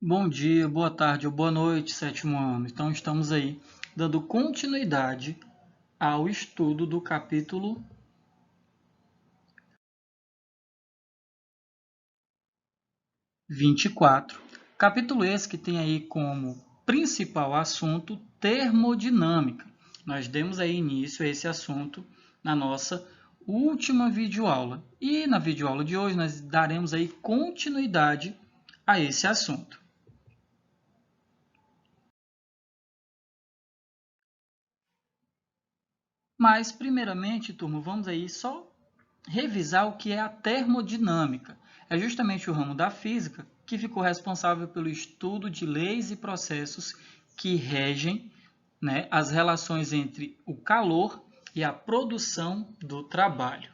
Bom dia, boa tarde ou boa noite, sétimo ano. Então, estamos aí dando continuidade ao estudo do capítulo 24. Capítulo esse que tem aí como principal assunto termodinâmica. Nós demos aí início a esse assunto na nossa última videoaula. E na videoaula de hoje nós daremos aí continuidade a esse assunto. Mas, primeiramente, turma, vamos aí só revisar o que é a termodinâmica. É justamente o ramo da física que ficou responsável pelo estudo de leis e processos que regem, né, as relações entre o calor e a produção do trabalho.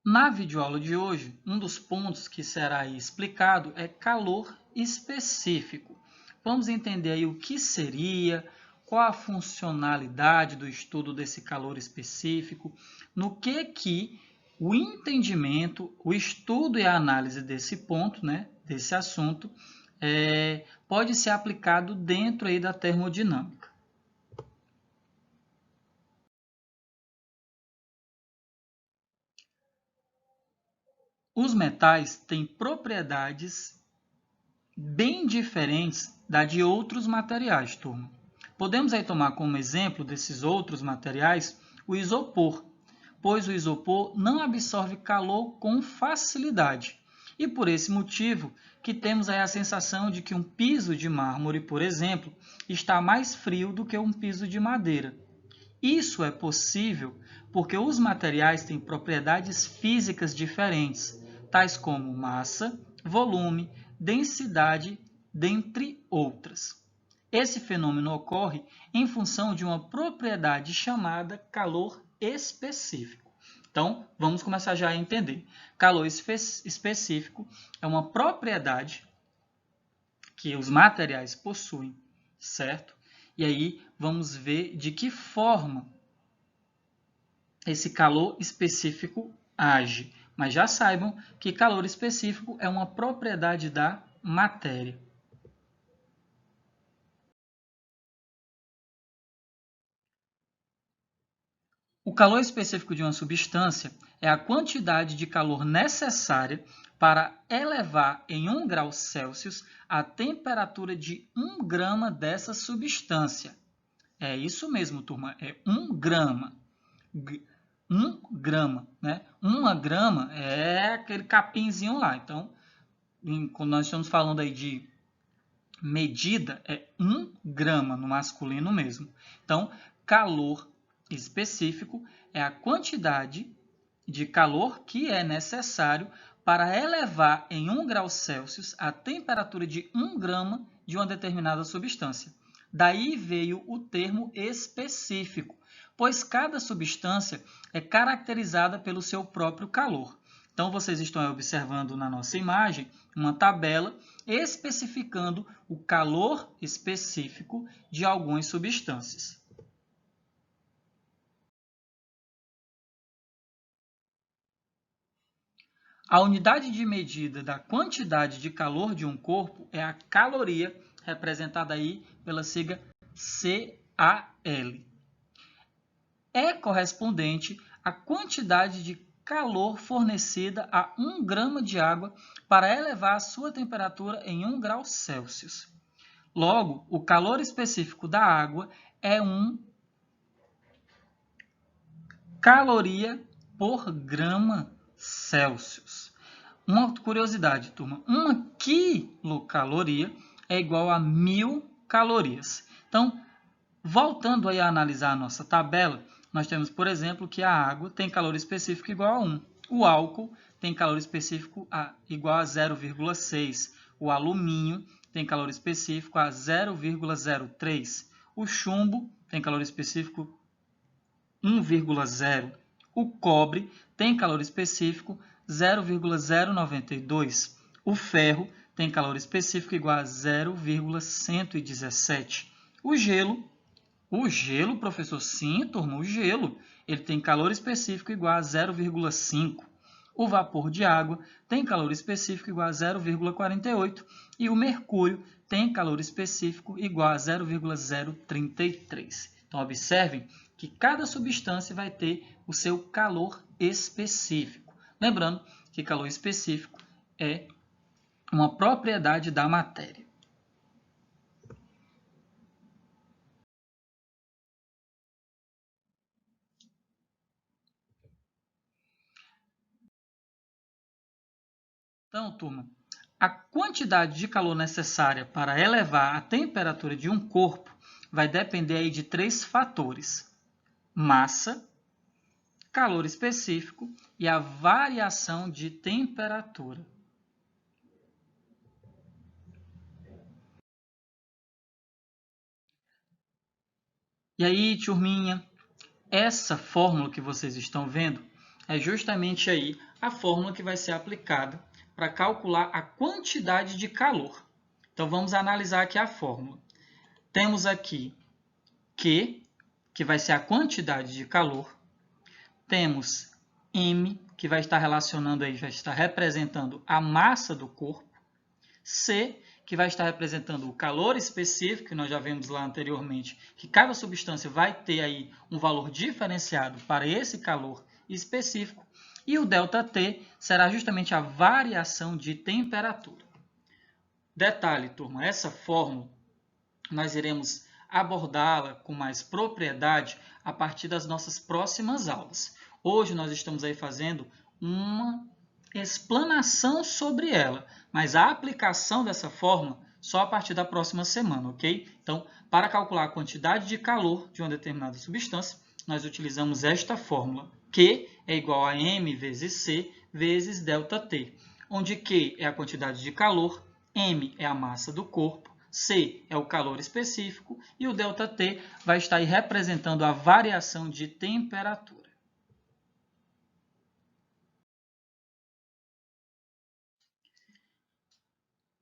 Na videoaula de hoje, um dos pontos que será aí explicado é calor específico. Vamos entender aí o que seria, qual a funcionalidade do estudo desse calor específico, no que o entendimento, o estudo e a análise desse ponto, né, desse assunto, pode ser aplicado dentro aí da termodinâmica. Os metais têm propriedades bem diferentes da de outros materiais, turma. Podemos aí tomar como exemplo desses outros materiais o isopor, pois o isopor não absorve calor com facilidade. E por esse motivo que temos aí a sensação de que um piso de mármore, por exemplo, está mais frio do que um piso de madeira. Isso é possível porque os materiais têm propriedades físicas diferentes, tais como massa, volume, densidade, dentre outras. Esse fenômeno ocorre em função de uma propriedade chamada calor específico. Então, vamos começar já a entender. Calor específico é uma propriedade que os materiais possuem, certo? E aí vamos ver de que forma esse calor específico age. Mas já saibam que calor específico é uma propriedade da matéria. O calor específico de uma substância é a quantidade de calor necessária para elevar em 1 grau Celsius a temperatura de 1 grama dessa substância. É isso mesmo, turma, é 1 grama. 1 grama, né? 1 grama é aquele capinzinho lá. Então, quando nós estamos falando aí de medida, é 1 grama no masculino mesmo. Então, calor específico é a quantidade de calor que é necessário para elevar em 1 grau Celsius a temperatura de 1 grama de uma determinada substância. Daí veio o termo específico, pois cada substância é caracterizada pelo seu próprio calor. Então, vocês estão observando na nossa imagem uma tabela especificando o calor específico de algumas substâncias. A unidade de medida da quantidade de calor de um corpo é a caloria, representada aí pela sigla CAL. É correspondente à quantidade de calor fornecida a 1 grama de água para elevar a sua temperatura em 1 grau Celsius. Logo, o calor específico da água é 1 caloria por grama Celsius. Uma curiosidade, turma, 1 quilocaloria é igual a 1.000 calorias. Então, voltando aí a analisar a nossa tabela, nós temos, por exemplo, que a água tem calor específico igual a 1. O álcool tem calor específico igual a 0,6. O alumínio tem calor específico a 0,03. O chumbo tem calor específico 1,0. O cobre tem calor específico 0,092. O ferro tem calor específico igual a 0,117. O gelo O gelo, professor, sim, turma, o gelo, ele tem calor específico igual a 0,5. O vapor de água tem calor específico igual a 0,48 e o mercúrio tem calor específico igual a 0,033. Então, observem que cada substância vai ter o seu calor específico. Lembrando que calor específico é uma propriedade da matéria. Então, turma, a quantidade de calor necessária para elevar a temperatura de um corpo vai depender aí de 3 fatores: massa, calor específico e a variação de temperatura. E aí, turminha, essa fórmula que vocês estão vendo é justamente aí a fórmula que vai ser aplicada para calcular a quantidade de calor. Então, vamos analisar aqui a fórmula. Temos aqui Q, que vai ser a quantidade de calor. Temos M, que vai estar relacionando aí, vai estar representando a massa do corpo. C, que vai estar representando o calor específico, que nós já vimos lá anteriormente, que cada substância vai ter aí um valor diferenciado para esse calor específico. E o ΔT será justamente a variação de temperatura. Detalhe, turma, essa fórmula nós iremos abordá-la com mais propriedade a partir das nossas próximas aulas. Hoje nós estamos aí fazendo uma explanação sobre ela, mas a aplicação dessa fórmula só a partir da próxima semana, ok? Então, para calcular a quantidade de calor de uma determinada substância, nós utilizamos esta fórmula, Q é igual a M vezes C vezes ΔT, onde Q é a quantidade de calor, M é a massa do corpo, C é o calor específico e o ΔT vai estar aí representando a variação de temperatura.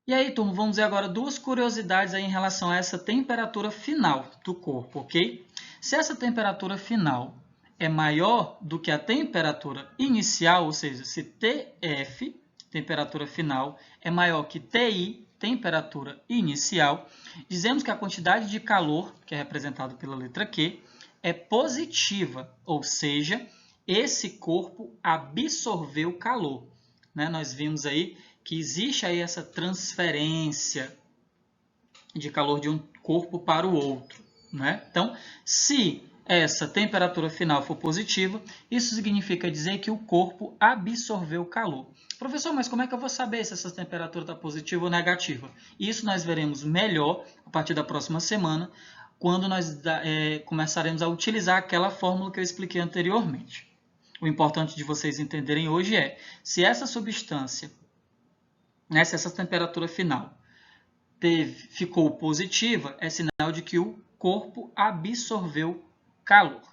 E aí, turma, vamos ver agora duas curiosidades aí em relação a essa temperatura final do corpo, ok? Se essa temperatura final é maior do que a temperatura inicial, ou seja, se TF, temperatura final, é maior que TI, temperatura inicial, dizemos que a quantidade de calor, que é representada pela letra Q, é positiva, ou seja, esse corpo absorveu calor. Né? Nós vimos aí que existe aí essa transferência de calor de um corpo para o outro. Né? Então, se essa temperatura final for positiva, isso significa dizer que o corpo absorveu calor. Professor, mas como é que eu vou saber se essa temperatura está positiva ou negativa? Isso nós veremos melhor a partir da próxima semana, quando nós começaremos a utilizar aquela fórmula que eu expliquei anteriormente. O importante de vocês entenderem hoje é, se essa substância, né, se essa temperatura final ficou positiva, é sinal de que o corpo absorveu calor.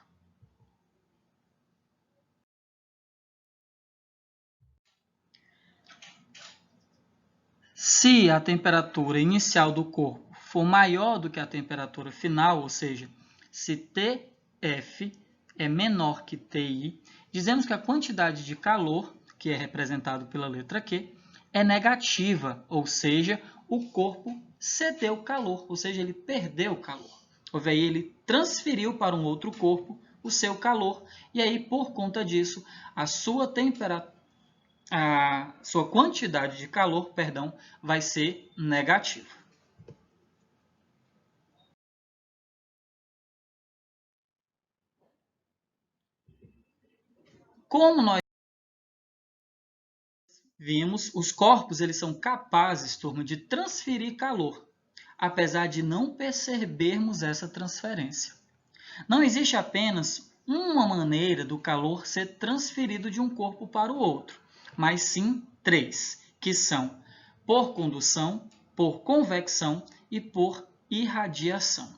Se a temperatura inicial do corpo for maior do que a temperatura final, ou seja, se TF é menor que TI, dizemos que a quantidade de calor, que é representado pela letra Q, é negativa, ou seja, o corpo cedeu calor, ou seja, ele perdeu calor. Houve aí, ele transferiu para um outro corpo o seu calor, e aí, por conta disso, a sua quantidade de calor, vai ser negativa. Como nós vimos, os corpos eles são capazes, turma, de transferir calor, apesar de não percebermos essa transferência. Não existe apenas uma maneira do calor ser transferido de um corpo para o outro, mas sim 3, que são por condução, por convecção e por irradiação.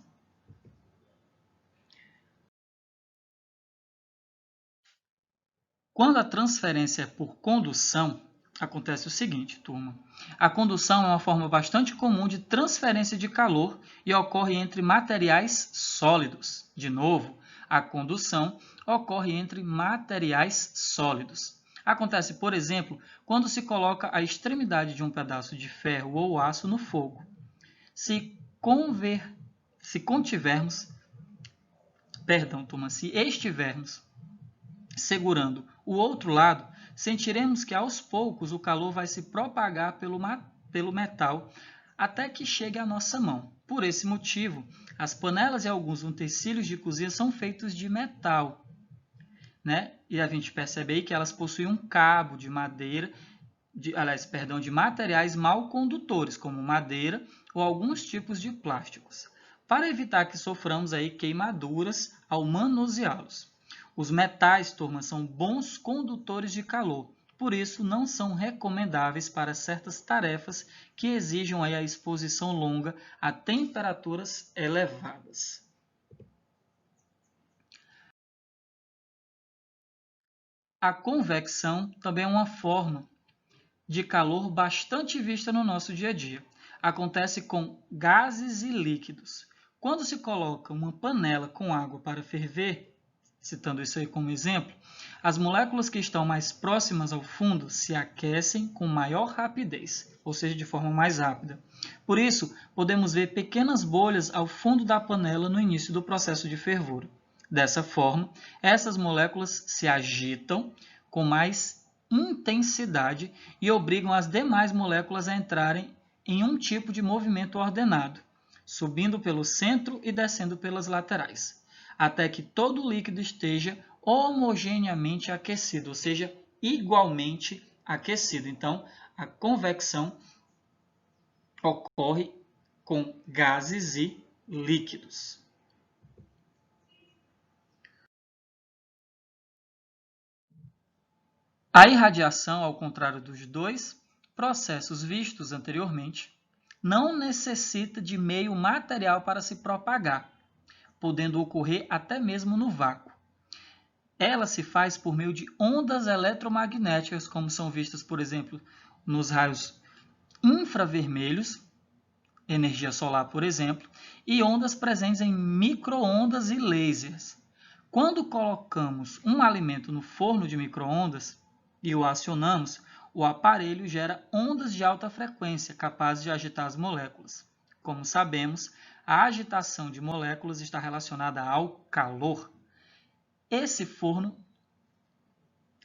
Quando a transferência é por condução, acontece o seguinte, turma. A condução é uma forma bastante comum de transferência de calor e ocorre entre materiais sólidos. De novo, a condução ocorre entre materiais sólidos. Acontece, por exemplo, quando se coloca a extremidade de um pedaço de ferro ou aço no fogo. Se estivermos segurando o outro lado, sentiremos que aos poucos o calor vai se propagar pelo metal até que chegue à nossa mão. Por esse motivo, as panelas e alguns utensílios de cozinha são feitos de metal, né? E a gente percebe aí que elas possuem um cabo de madeira, de materiais mal condutores, como madeira ou alguns tipos de plásticos, para evitar que soframos aí queimaduras ao manuseá-los. Os metais, turma, são bons condutores de calor, por isso não são recomendáveis para certas tarefas que exijam aí a exposição longa a temperaturas elevadas. A convecção também é uma forma de calor bastante vista no nosso dia a dia. Acontece com gases e líquidos. Quando se coloca uma panela com água para ferver, citando isso aí como exemplo, as moléculas que estão mais próximas ao fundo se aquecem com maior rapidez, ou seja, de forma mais rápida. Por isso, podemos ver pequenas bolhas ao fundo da panela no início do processo de fervura. Dessa forma, essas moléculas se agitam com mais intensidade e obrigam as demais moléculas a entrarem em um tipo de movimento ordenado, subindo pelo centro e descendo pelas laterais, até que todo o líquido esteja homogeneamente aquecido, ou seja, igualmente aquecido. Então, a convecção ocorre com gases e líquidos. A irradiação, ao contrário dos dois processos vistos anteriormente, não necessita de meio material para se propagar, podendo ocorrer até mesmo no vácuo. Ela se faz por meio de ondas eletromagnéticas, como são vistas, por exemplo, nos raios infravermelhos, energia solar, por exemplo, e ondas presentes em micro-ondas e lasers. Quando colocamos um alimento no forno de micro-ondas e o acionamos, o aparelho gera ondas de alta frequência capazes de agitar as moléculas. Como sabemos, a agitação de moléculas está relacionada ao calor. Esse forno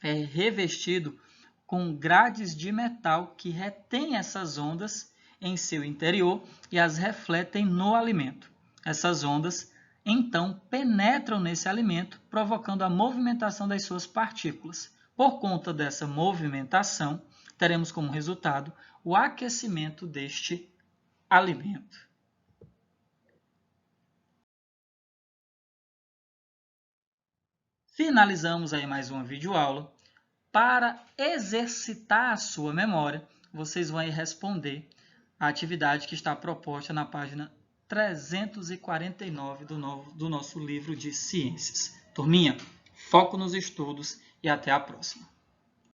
é revestido com grades de metal que retêm essas ondas em seu interior e as refletem no alimento. Essas ondas, então, penetram nesse alimento, provocando a movimentação das suas partículas. Por conta dessa movimentação, teremos como resultado o aquecimento deste alimento. Finalizamos aí mais uma videoaula. Para exercitar a sua memória, vocês vão responder a atividade que está proposta na página 349 do nosso livro de ciências. Turminha, foco nos estudos e até a próxima.